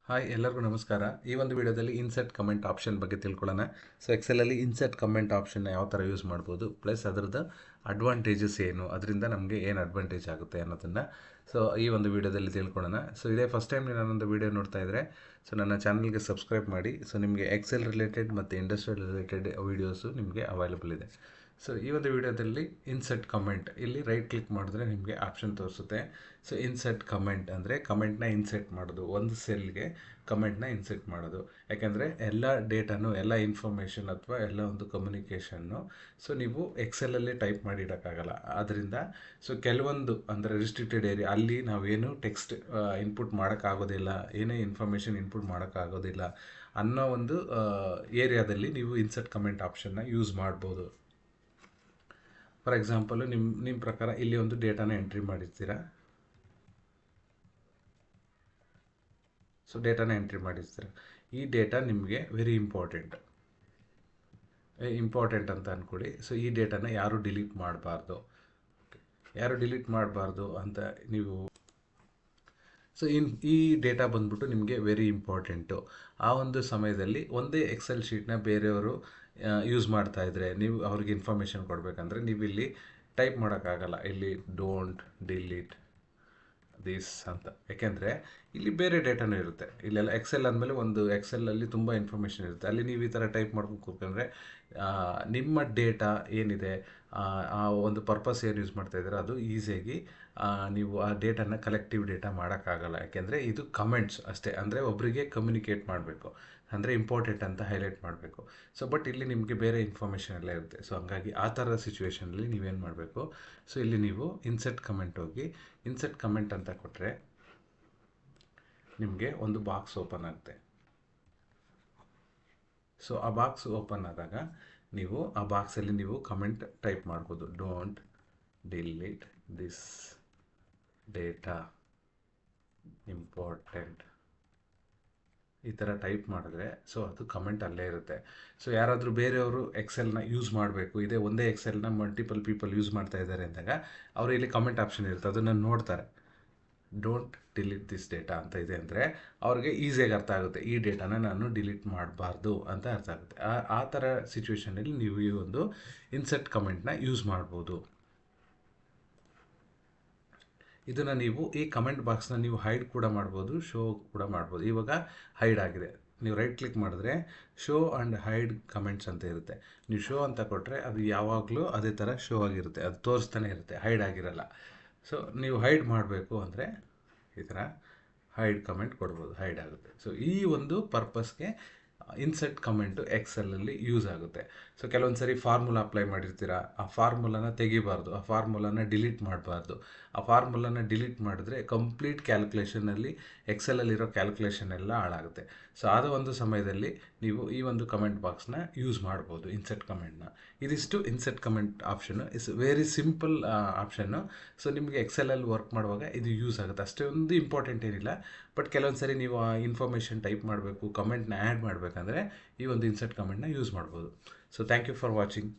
Hi ಎಲ್ಲರಿಗೂ ನಮಸ್ಕಾರ. ಈ ಒಂದು ವಿಡಿಯೋದಲ್ಲಿ ಇನ್ಸರ್ಟ್ ಕಮೆಂಟ್ ಆಪ್ಷನ್ ಬಗ್ಗೆ ತಿಳ್ಕೊಳ್ಳೋಣ. ಸೊ ಎಕ್ಸೆಲಲ್ಲಿ ಇನ್ಸರ್ಟ್ ಕಮೆಂಟ್ ಆಪ್ಷನ್ನ ಯಾವ ಥರ ಯೂಸ್ ಮಾಡ್ಬೋದು, ಪ್ಲಸ್ ಅದರದ್ದು ಅಡ್ವಾಂಟೇಜಸ್ ಏನು, ಅದರಿಂದ ನಮಗೆ ಏನು ಅಡ್ವಾಂಟೇಜ್ ಆಗುತ್ತೆ ಅನ್ನೋದನ್ನು ಈ ಒಂದು ವಿಡಿಯೋದಲ್ಲಿ ತಿಳ್ಕೊಳ್ಳೋಣ. ಸೊ ಇದೇ ಫಸ್ಟ್ ಟೈಮ್ ನಾನೊಂದು ವಿಡಿಯೋ ನೋಡ್ತಾ ಇದ್ದರೆ ನನ್ನ ಚಾನಲ್ಗೆ ಸಬ್ಸ್ಕ್ರೈಬ್ ಮಾಡಿ. ನಿಮಗೆ ಎಕ್ಸೆಲ್ ರಿಲೇಟೆಡ್ ಮತ್ತು ಇಂಡಸ್ಟ್ರಿಯಲ್ ರಿಲೇಟೆಡ್ ವೀಡಿಯೋಸು ನಿಮಗೆ ಅವೈಲೇಬಲ್ ಇದೆ. ಈ ಒಂದು ವಿಡಿಯೋದಲ್ಲಿ ಇನ್ಸರ್ಟ್ ಕಮೆಂಟ್ ಇಲ್ಲಿ ರೈಟ್ ಕ್ಲಿಕ್ ಮಾಡಿದ್ರೆ ನಿಮಗೆ ಆಪ್ಷನ್ ತೋರಿಸುತ್ತೆ. ಇನ್ಸರ್ಟ್ ಕಮೆಂಟ್ ಅಂದರೆ ಕಮೆಂಟ್ನ ಇನ್ಸರ್ಟ್ ಮಾಡೋದು, ಒಂದು ಸೆಲ್ಗೆ ಕಮೆಂಟ್ನ ಇನ್ಸರ್ಟ್ ಮಾಡೋದು. ಯಾಕೆಂದರೆ ಎಲ್ಲ ಡೇಟಾನು, ಎಲ್ಲ ಇನ್ಫಾರ್ಮೇಷನ್ ಅಥವಾ ಎಲ್ಲ ಒಂದು ಕಮ್ಯುನಿಕೇಷನ್ನು ನೀವು ಎಕ್ಸೆಲಲ್ಲಿ ಟೈಪ್ ಮಾಡಿ ಇಡೋಕ್ಕಾಗಲ್ಲ. ಆದ್ದರಿಂದ ಕೆಲವೊಂದು ಅಂದರೆ ರಿಸ್ಟ್ರಿಕ್ಟೆಡ್ ಏರಿಯಾ ಅಲ್ಲಿ ನಾವೇನು ಟೆಕ್ಸ್ಟ್ ಇನ್ಪುಟ್ ಮಾಡೋಕ್ಕಾಗೋದಿಲ್ಲ, ಏನೇ ಇನ್ಫಾರ್ಮೇಷನ್ ಇನ್ಪುಟ್ ಮಾಡೋಕ್ಕಾಗೋದಿಲ್ಲ ಅನ್ನೋ ಒಂದು ಏರಿಯಾದಲ್ಲಿ ನೀವು ಇನ್ಸರ್ಟ್ ಕಮೆಂಟ್ ಆಪ್ಷನ್ನ ಯೂಸ್ ಮಾಡ್ಬೋದು. ಫಾರ್ ಎಕ್ಸಾಂಪಲು ನಿಮ್ಮ ಪ್ರಕಾರ ಇಲ್ಲಿ ಒಂದು ಡೇಟಾನ ಎಂಟ್ರಿ ಮಾಡಿರ್ತೀರಾ. ಡೇಟಾನ ಎಂಟ್ರಿ ಮಾಡಿರ್ತೀರ. ಈ ಡೇಟಾ ನಿಮಗೆ ವೆರಿ ಇಂಪಾರ್ಟೆಂಟ್ ಅಂತ ಅಂದ್ಕೊಳ್ಳಿ. ಈ ಡೇಟಾನ ಯಾರು ಡಿಲೀಟ್ ಮಾಡಬಾರ್ದು ಅಂತ ನೀವು ಈ ಡೇಟಾ ಬಂದ್ಬಿಟ್ಟು ನಿಮಗೆ ವೆರಿ ಇಂಪಾರ್ಟೆಂಟು. ಆ ಒಂದು ಸಮಯದಲ್ಲಿ ಒಂದೇ ಎಕ್ಸೆಲ್ ಶೀಟ್ನ ಬೇರೆಯವರು ಯೂಸ್ ಮಾಡ್ತಾಯಿದ್ರೆ ನೀವು ಅವ್ರಿಗೆ ಇನ್ಫಾರ್ಮೇಷನ್ ಕೊಡಬೇಕಂದ್ರೆ ನೀವು ಇಲ್ಲಿ ಟೈಪ್ ಮಾಡೋಕ್ಕಾಗಲ್ಲ. ಇಲ್ಲಿ ಡೋಂಟ್ ಡಿಲೀಟ್ ದಿಸ್ ಅಂತ, ಯಾಕೆಂದರೆ ಇಲ್ಲಿ ಬೇರೆ ಡೇಟಾನೂ ಇರುತ್ತೆ. ಇಲ್ಲೆಲ್ಲ ಎಕ್ಸೆಲ್ ಅಂದಮೇಲೆ ಒಂದು ಎಕ್ಸೆಲಲ್ಲಿ ತುಂಬ ಇನ್ಫಾರ್ಮೇಷನ್ ಇರುತ್ತೆ. ಅಲ್ಲಿ ನೀವು ಈ ಥರ ಟೈಪ್ ಮಾಡ್ಕೊಂಡು ಕೂತ್ಕೊಂಡ್ರೆ ನಿಮ್ಮ ಡೇಟಾ ಏನಿದೆ, ಆ ಒಂದು ಪರ್ಪಸ್ ಏನು ಯೂಸ್ ಮಾಡ್ತಾಯಿದ್ದೀರ ಅದು ಈಸಿಯಾಗಿ ನೀವು ಆ ಡೇಟಾನ ಕಲೆಕ್ಟಿವ್ ಡೇಟಾ ಮಾಡೋಕ್ಕಾಗಲ್ಲ. ಯಾಕೆಂದರೆ ಇದು ಕಮೆಂಟ್ಸ್ ಅಷ್ಟೇ, ಅಂದರೆ ಒಬ್ಬರಿಗೆ ಕಮ್ಯುನಿಕೇಟ್ ಮಾಡಬೇಕು, ಅಂದರೆ ಇಂಪಾರ್ಟೆಂಟ್ ಅಂತ ಹೈಲೈಟ್ ಮಾಡಬೇಕು. ಬಟ್ ಇಲ್ಲಿ ನಿಮಗೆ ಬೇರೆ ಇನ್ಫಾರ್ಮೇಷನ್ ಎಲ್ಲ ಇರುತ್ತೆ. ಹಂಗಾಗಿ ಆ ಥರದ ಸಿಚುವೇಷನಲ್ಲಿ ನೀವೇನು ಮಾಡಬೇಕು, ಇಲ್ಲಿ ನೀವು ಇನ್ಸರ್ಟ್ ಕಮೆಂಟ್ ಹೋಗಿ ಇನ್ಸರ್ಟ್ ಕಮೆಂಟ್ ಅಂತ ಕೊಟ್ಟರೆ ನಿಮಗೆ ಒಂದು ಬಾಕ್ಸ್ ಓಪನ್ ಆಗುತ್ತೆ. ಆ ಬಾಕ್ಸ್ ಓಪನ್ ಆದಾಗ ನೀವು ಆ ಬಾಕ್ಸಲ್ಲಿ ನೀವು ಕಮೆಂಟ್ ಟೈಪ್ ಮಾಡ್ಬೋದು. Don't delete this data important ಈ ಥರ ಟೈಪ್ ಮಾಡಿದ್ರೆ ಅದು ಕಮೆಂಟ್ ಅಲ್ಲೇ ಇರುತ್ತೆ. ಯಾರಾದರೂ ಬೇರೆಯವರು ಎಕ್ಸೆಲ್ನ ಯೂಸ್ ಮಾಡಬೇಕು, ಇದೇ ಒಂದೇ ಎಕ್ಸೆಲ್ನ ಮಲ್ಟಿಪಲ್ ಪೀಪಲ್ ಯೂಸ್ ಮಾಡ್ತಾ ಇದ್ದಾರೆ ಅಂದಾಗ ಅವರು ಇಲ್ಲಿ ಕಮೆಂಟ್ ಆಪ್ಷನ್ ಇರುತ್ತೆ, ಅದನ್ನು ನೋಡ್ತಾರೆ. ಡೋಂಟ್ ಡಿಲೀಟ್ ದಿಸ್ ಡೇಟಾ ಅಂತ ಇದೆ ಅಂದರೆ ಅವ್ರಿಗೆ ಈಸಿಯಾಗಿ ಅರ್ಥ ಆಗುತ್ತೆ, ಈ ಡೇಟಾನ ನಾನು ಡಿಲೀಟ್ ಮಾಡಬಾರ್ದು ಅಂತ ಅರ್ಥ ಆಗುತ್ತೆ. ಆ ಥರ ಸಿಚುವೇಷನಲ್ಲಿ ನೀವು ಈ ಒಂದು ಇನ್ಸರ್ಟ್ ಕಮೆಂಟ್ನ ಯೂಸ್ ಮಾಡ್ಬೋದು. ಇದನ್ನು ನೀವು ಈ ಕಮೆಂಟ್ ಬಾಕ್ಸ್ನ ನೀವು ಹೈಡ್ ಕೂಡ ಮಾಡ್ಬೋದು, ಶೋ ಕೂಡ ಮಾಡ್ಬೋದು. ಇವಾಗ ಹೈಡ್ ಆಗಿದೆ, ನೀವು ರೈಟ್ ಕ್ಲಿಕ್ ಮಾಡಿದ್ರೆ ಶೋ ಆ್ಯಂಡ್ ಹೈಡ್ ಕಮೆಂಟ್ಸ್ ಅಂತ ಇರುತ್ತೆ. ನೀವು ಶೋ ಅಂತ ಕೊಟ್ಟರೆ ಅದು ಯಾವಾಗಲೂ ಅದೇ ಥರ ಶೋ ಆಗಿರುತ್ತೆ, ಅದು ತೋರಿಸ್ತಾನೆ ಇರುತ್ತೆ, ಹೈಡ್ ಆಗಿರಲ್ಲ. ನೀವು ಹೈಡ್ ಮಾಡಬೇಕು ಅಂದರೆ ಈ ಥರ ಹೈಡ್ ಕಮೆಂಟ್ ಕೊಡ್ಬೋದು, ಹೈಡ್ ಆಗುತ್ತೆ. ಈ ಒಂದು ಪರ್ಪಸ್ಗೆ ಇನ್ಸರ್ಟ್ ಕಮೆಂಟು ಎಕ್ಸೆಲಲ್ಲಿ ಯೂಸ್ ಆಗುತ್ತೆ. ಕೆಲವೊಂದು ಸರಿ ಫಾರ್ಮುಲಾ ಅಪ್ಲೈ ಮಾಡಿರ್ತೀರ, ಆ ಫಾರ್ಮುಲಾನ ತೆಗಿಬಾರ್ದು, ಆ ಫಾರ್ಮುಲಾನ ಡಿಲೀಟ್ ಮಾಡಬಾರ್ದು. ಆ ಫಾರ್ಮುಲಾನ ಡಿಲೀಟ್ ಮಾಡಿದ್ರೆ ಕಂಪ್ಲೀಟ್ ಕ್ಯಾಲ್ಕುಲೇಷನಲ್ಲಿ ಎಕ್ಸೆಲಲ್ಲಿರೋ ಕ್ಯಾಲ್ಕುಲೇಷನ್ ಎಲ್ಲ ಹಾಳಾಗುತ್ತೆ. ಆದ ಒಂದು ಸಮಯದಲ್ಲಿ ನೀವು ಈ ಒಂದು ಕಮೆಂಟ್ ಬಾಕ್ಸ್ನ ಯೂಸ್ ಮಾಡ್ಬೋದು, ಇನ್ಸರ್ಟ್ ಕಮೆಂಟ್ನ. ಇದಿಷ್ಟು insert comment option. It's very simple option. ನಿಮಗೆ ಎಕ್ಸೆಲಲ್ಲಿ ವರ್ಕ್ ಮಾಡುವಾಗ ಇದು ಯೂಸ್ ಆಗುತ್ತೆ. ಅಷ್ಟೊಂದು ಇಂಪಾರ್ಟೆಂಟ್ ಏನಿಲ್ಲ, ಬಟ್ ಕೆಲವೊಂದು ಸರಿ ನೀವು ಆ ಇನ್ಫಾರ್ಮೇಷನ್ ಟೈಪ್ ಮಾಡಬೇಕು, ಕಮೆಂಟ್ನ ಆ್ಯಡ್ ಮಾಡಬೇಕಂದ್ರೆ ಈ ಒಂದು ಇನ್ಸರ್ಟ್ ಕಮೆಂಟ್ನ ಯೂಸ್ ಮಾಡ್ಬೋದು. Thank you for watching.